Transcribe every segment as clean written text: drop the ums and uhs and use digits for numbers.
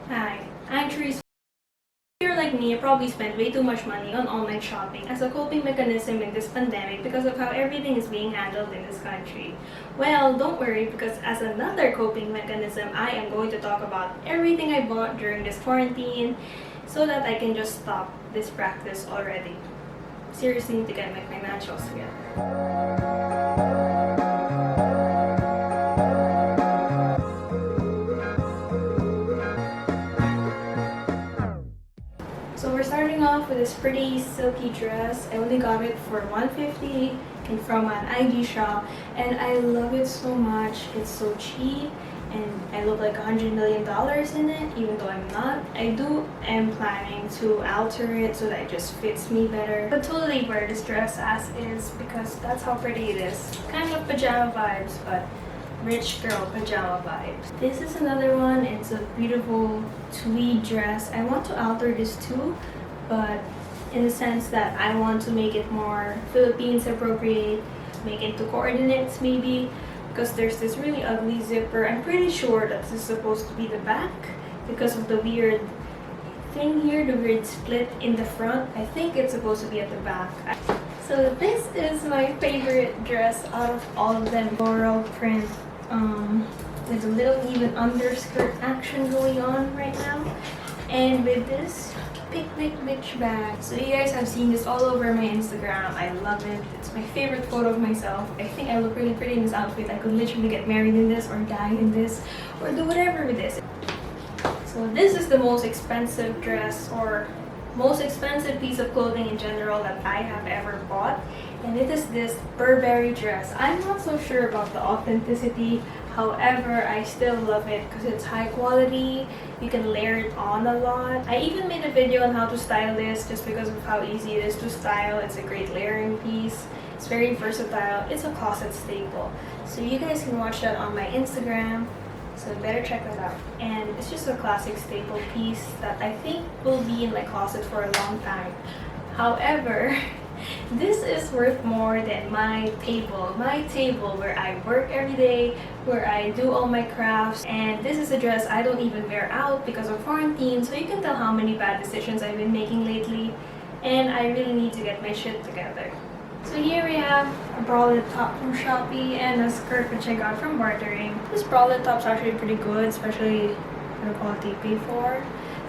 Hi, I'm Cherisberries. If you're like me, you probably spend way too much money on online shopping as a coping mechanism in this pandemic because of how everything is being handled in this country. Well, don't worry, because as another coping mechanism, I am going to talk about everything I bought during this quarantine so that I can just stop this practice already. Seriously, need to get my financials together. So we're starting off with this pretty silky dress. I only got it for $150 and from an IG shop, and I love it so much. It's so cheap and I look like $100 million in it, even though I'm not. I am planning to alter it so that it just fits me better. But totally wear this dress as is because that's how pretty it is. Kind of pajama vibes, but rich girl pajama vibes. This is another one. It's a beautiful tweed dress. I want to alter this too, but in the sense that I want to make it more Philippines appropriate, make it to coordinates maybe, because there's this really ugly zipper. I'm pretty sure that this is supposed to be the back because of the weird thing here, the weird split in the front. I think it's supposed to be at the back. So this is my favorite dress out of all of them. Floral print with a little even underskirt action going on right now, and with this picnic beach bag. So you guys have seen this all over my Instagram. I love it. It's my favorite photo of myself. I think I look really pretty in this outfit. I could literally get married in this or die in this or do whatever with this. So this is the most expensive dress or most expensive piece of clothing in general that I have ever bought, and it is this Burberry dress. I'm not so sure about the authenticity, however I still love it because it's high quality. You can layer it on a lot. I even made a video on how to style this just because of how easy it is to style. It's a great layering piece. It's very versatile. It's a closet staple, so you guys can watch that on my Instagram. So better check that out. And it's just a classic staple piece that I think will be in my closet for a long time. However, this is worth more than my table. My table where I work every day, where I do all my crafts. And this is a dress I don't even wear out because of quarantine. So you can tell how many bad decisions I've been making lately. And I really need to get my shit together. So here we have a bralette top from Shopee and a skirt which I got from bartering. This bralette top's actually pretty good, especially for the quality paid for.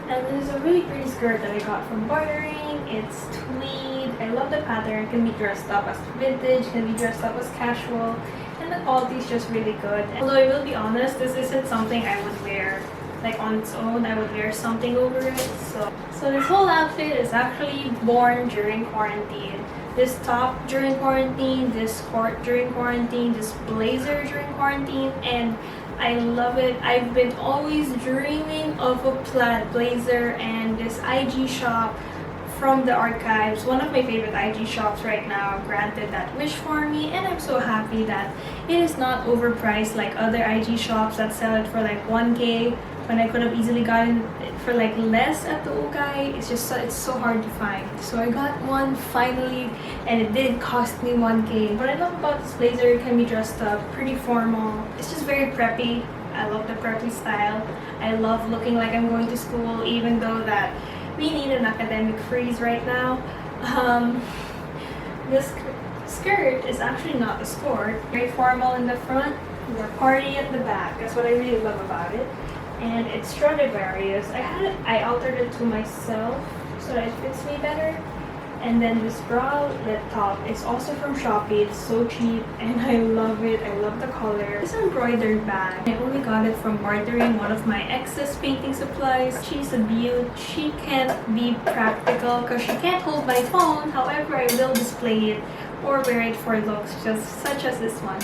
And this is a really pretty skirt that I got from bartering. It's tweed. I love the pattern. It can be dressed up as vintage, it can be dressed up as casual, and the quality is just really good. Although I will be honest, this isn't something I would wear like on its own. I would wear something over it. So this whole outfit is actually born during quarantine. This top during quarantine, this skirt during quarantine, this blazer during quarantine, and I love it. I've been always dreaming of a plaid blazer, and this IG shop from the archives, one of my favorite IG shops right now, granted that wish for me, and I'm so happy that it is not overpriced like other IG shops that sell it for like 1K when I could have easily gotten it for like less at the Ukay. It's so hard to find. So I got one finally, and it did cost me 1K. What I love about this blazer, it can be dressed up pretty formal. It's just very preppy. I love the preppy style. I love looking like I'm going to school, even though that we need an academic freeze right now. This skirt is actually not a skirt. Very formal in the front, more party at the back. That's what I really love about it. And it's Stradivarius. I altered it to myself so that it fits me better. And then this bralette top is also from Shopee. It's so cheap and I love it. I love the color. This embroidered bag, I only got it from bartering, one of my ex's painting supplies. She's a beaut. She can't be practical because she can't hold my phone. However, I will display it or wear it for looks, such as this one.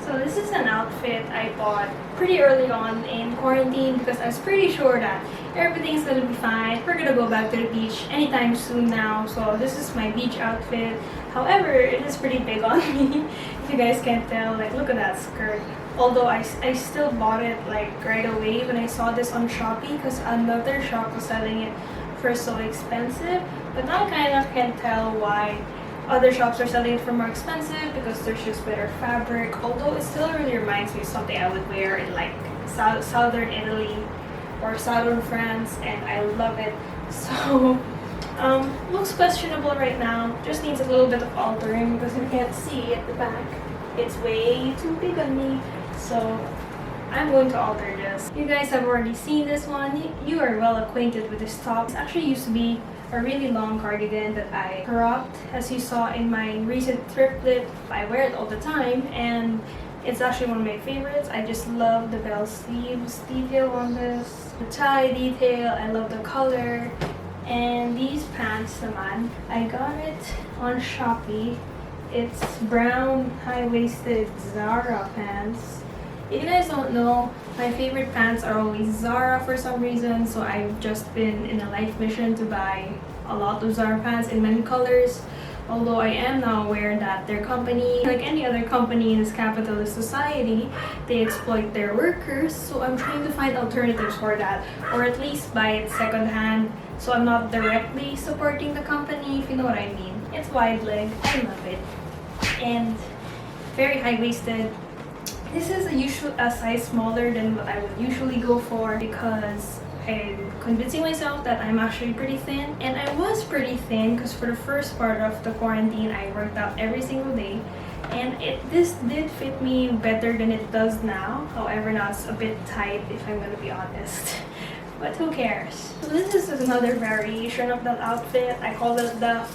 So this is an outfit I bought pretty early on in quarantine because I was pretty sure that everything's gonna be fine. We're gonna go back to the beach anytime soon now. So this is my beach outfit. However, it is pretty big on me. If you guys can't tell, like look at that skirt. Although I still bought it like right away when I saw this on Shopee because another shop was selling it for so expensive. But now I kind of can tell why other shops are selling it for more expensive because there's just better fabric. Although it still really reminds me of something I would wear in like southern Italy or southern France, and I love it. So looks questionable right now, just needs a little bit of altering because you can't see at the back. It's way too big on me, so I'm going to alter this. You guys have already seen this one. You are well acquainted with this top. This actually used to be a really long cardigan that I cropped, as you saw in my recent triplet. I wear it all the time, and it's actually one of my favorites. I just love the bell sleeves detail on this, the tie detail. I love the color. And these pants naman, I got it on Shopee. It's brown high-waisted Zara pants. If you guys don't know, my favorite pants are always Zara for some reason, so I've just been in a life mission to buy a lot of Zara pants in many colors. Although I am now aware that their company, like any other company in this capitalist society, they exploit their workers, so I'm trying to find alternatives for that, or at least buy it secondhand, so I'm not directly supporting the company, if you know what I mean. It's wide leg, I love it, and very high-waisted. This is a size smaller than what I would usually go for because I'm convincing myself that I'm actually pretty thin. And I was pretty thin because for the first part of the quarantine, I worked out every single day. And this did fit me better than it does now. However, now it's a bit tight if I'm gonna be honest. But who cares? So this is another variation of that outfit. I call it the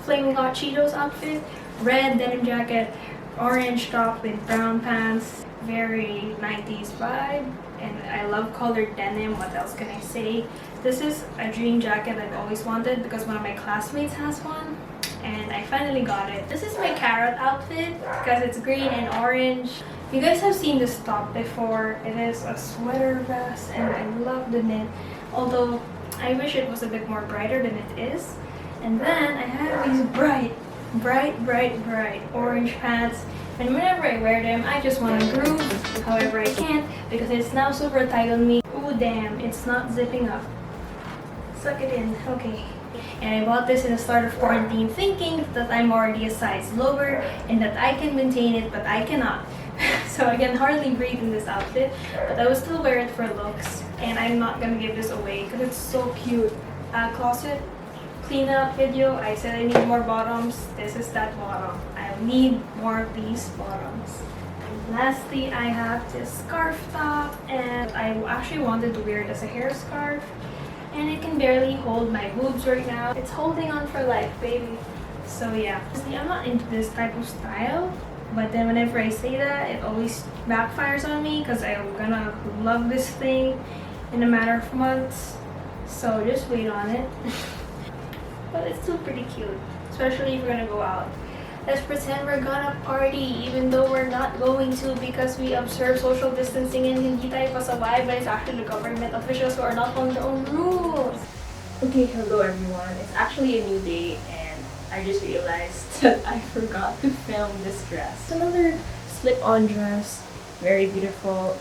Flaming Hot Cheetos outfit. Red denim jacket, orange top with brown pants. Very 90s vibe, and I love colored denim. What else can I say? This is a dream jacket I've always wanted because one of my classmates has one, and I finally got it. This is my carrot outfit because it's green and orange. You guys have seen this top before. It is a sweater vest, and I love the knit, although I wish it was a bit more brighter than it is. And then I have these bright orange pants. And whenever I wear them, I just want to groove. However, I can't because it's now super tight on me. Ooh, damn, it's not zipping up. Suck it in. Okay. And I bought this in the start of quarantine thinking that I'm already a size lower and that I can maintain it, but I cannot. So I can hardly breathe in this outfit, but I will still wear it for looks. And I'm not gonna give this away because it's so cute. Closet cleanup video. I said I need more bottoms. This is that bottom. I need more of these bottoms. And lastly, I have this scarf top, and I actually wanted to wear it as a hair scarf, and it can barely hold my boobs right now. It's holding on for life, baby. So yeah, honestly, I'm not into this type of style, but then whenever I say that, it always backfires on me because I'm gonna love this thing in a matter of months. So just wait on it. But it's still pretty cute, especially if we're gonna go out. Let's pretend we're gonna party even though we're not going to because we observe social distancing and hindi tayo pasaway, but it's actually the government officials who are not following their own rules. Okay, hello everyone. It's actually a new day and I just realized that I forgot to film this dress. It's another slip-on dress, very beautiful,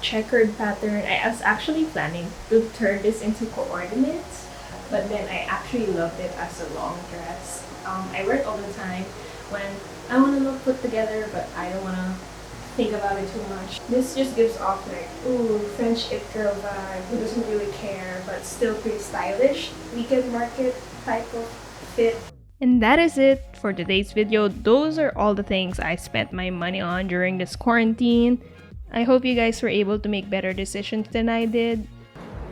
checkered pattern. I was actually planning to turn this into coordinates, but then I actually loved it as a long dress. I wear it all the time when I want to look put together, but I don't want to think about it too much. This just gives off like, ooh, French it girl vibe, who doesn't really care, but still pretty stylish. Weekend market type of fit. And that is it for today's video. Those are all the things I spent my money on during this quarantine. I hope you guys were able to make better decisions than I did.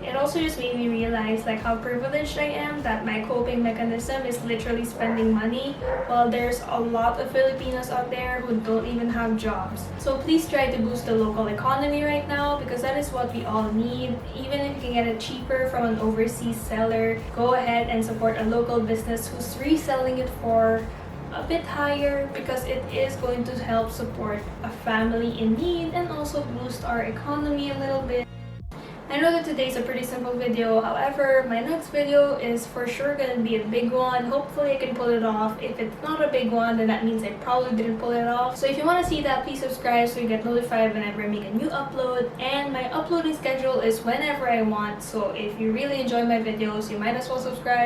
It also just made me realize like how privileged I am that my coping mechanism is literally spending money, while there's a lot of Filipinos out there who don't even have jobs. So please try to boost the local economy right now because that is what we all need. Even if you can get it cheaper from an overseas seller, go ahead and support a local business who's reselling it for a bit higher because it is going to help support a family in need and also boost our economy a little bit. I know that today's a pretty simple video, however, my next video is for sure gonna be a big one. Hopefully I can pull it off. If it's not a big one, then that means I probably didn't pull it off. So if you want to see that, please subscribe so you get notified whenever I make a new upload. And my uploading schedule is whenever I want, so if you really enjoy my videos, you might as well subscribe.